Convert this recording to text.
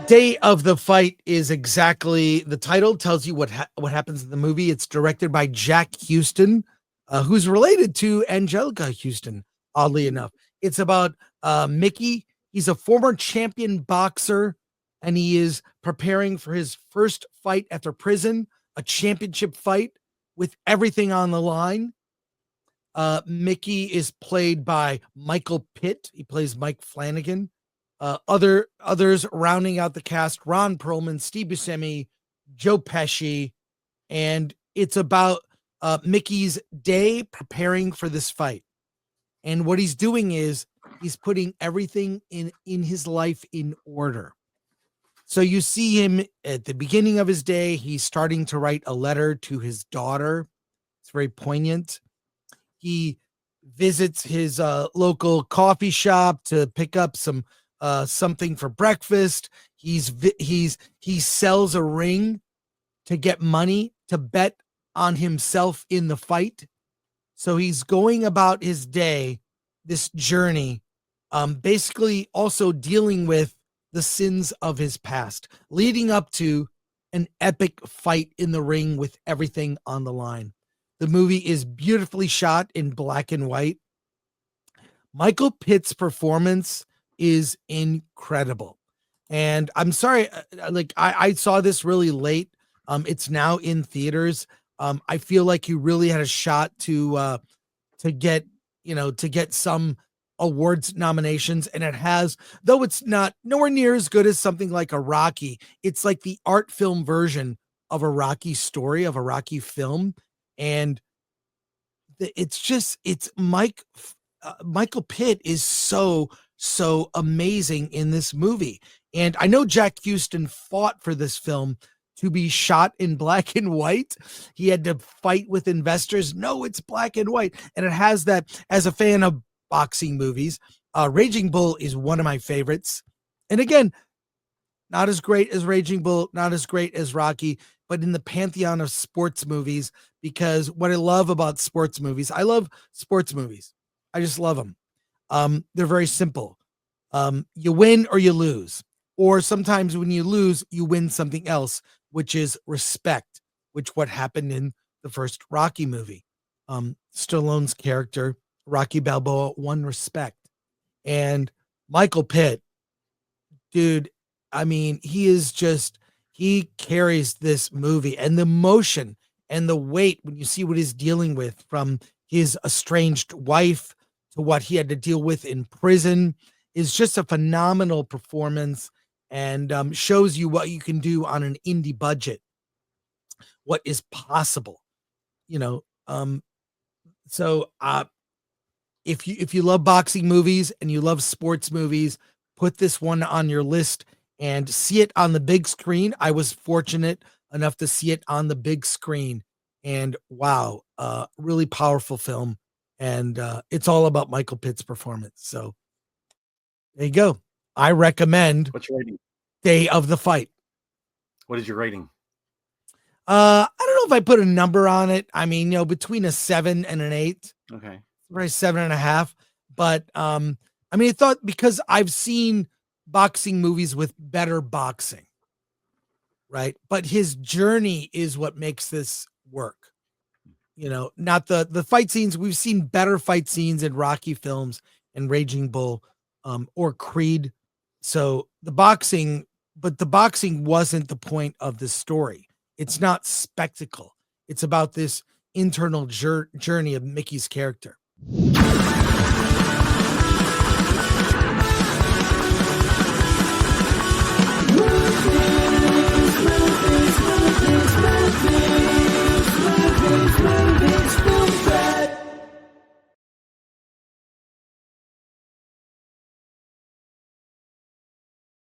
Day of the Fight is exactly the title tells you what happens in the movie. It's directed by Jack Houston, who's related to Angelica Houston, oddly enough. It's about Mickey. He's a former champion boxer, and he is preparing for his first fight after prison, a championship fight with everything on the line. Mickey is played by Michael Pitt. He plays Mike Flanagan. Others rounding out the cast: Ron Perlman, Steve Buscemi, Joe Pesci, and it's about Mickey's day preparing for this fight. And what he's doing is he's putting everything in his life in order. So you see him at the beginning of his day. He's starting to write a letter to his daughter. It's very poignant. He visits his local coffee shop to pick up something for breakfast. He sells a ring to get money to bet on himself in the fight. So he's going about his day, this journey, basically also dealing with the sins of his past, leading up to an epic fight in the ring with everything on the line. The movie is beautifully shot in black and white. Michael Pitt's performance is incredible. And I'm sorry, I saw this really late. It's now in theaters. I feel like he really had a shot to get, to get some awards nominations, and it has, though it's not nowhere near as good as something like a Rocky. It's like the art film version of a Rocky story, of a Rocky film. And Michael Pitt is so amazing in this movie. And I know Jack Houston fought for this film to be shot in black and white. He had to fight with investors. No, it's black and white. And it has that. As a fan of boxing movies, Raging Bull is one of my favorites. And again, not as great as Raging Bull, not as great as Rocky, but in the pantheon of sports movies, because what I love about sports movies, I love sports movies. I just love them. They're very simple. You win or you lose. Or sometimes when you lose, you win something else, which is respect, which what happened in the first Rocky movie. Stallone's character, Rocky Balboa, won respect. And Michael Pitt, dude, I mean, he carries this movie, and the emotion and the weight when you see what he's dealing with, from his estranged wife to what he had to deal with in prison, is just a phenomenal performance, and shows you what you can do on an indie budget, what is possible, you know. So if you love boxing movies and you love sports movies, put this one on your list and see it on the big screen. I was fortunate enough to see it on the big screen, and wow, really powerful film. And it's all about Michael Pitt's performance. So there you go. I recommend. What's your rating? Day of the Fight. What is your rating? I don't know if I put a number on it. I mean, between a 7 and an 8. Okay. Probably 7.5. But I mean, I thought, because I've seen boxing movies with better boxing, right? But his journey is what makes this work. Not the fight scenes. We've seen better fight scenes in Rocky films and Raging Bull, or Creed. So the boxing wasn't the point of the story. It's not spectacle. It's about this internal journey of Mickey's character.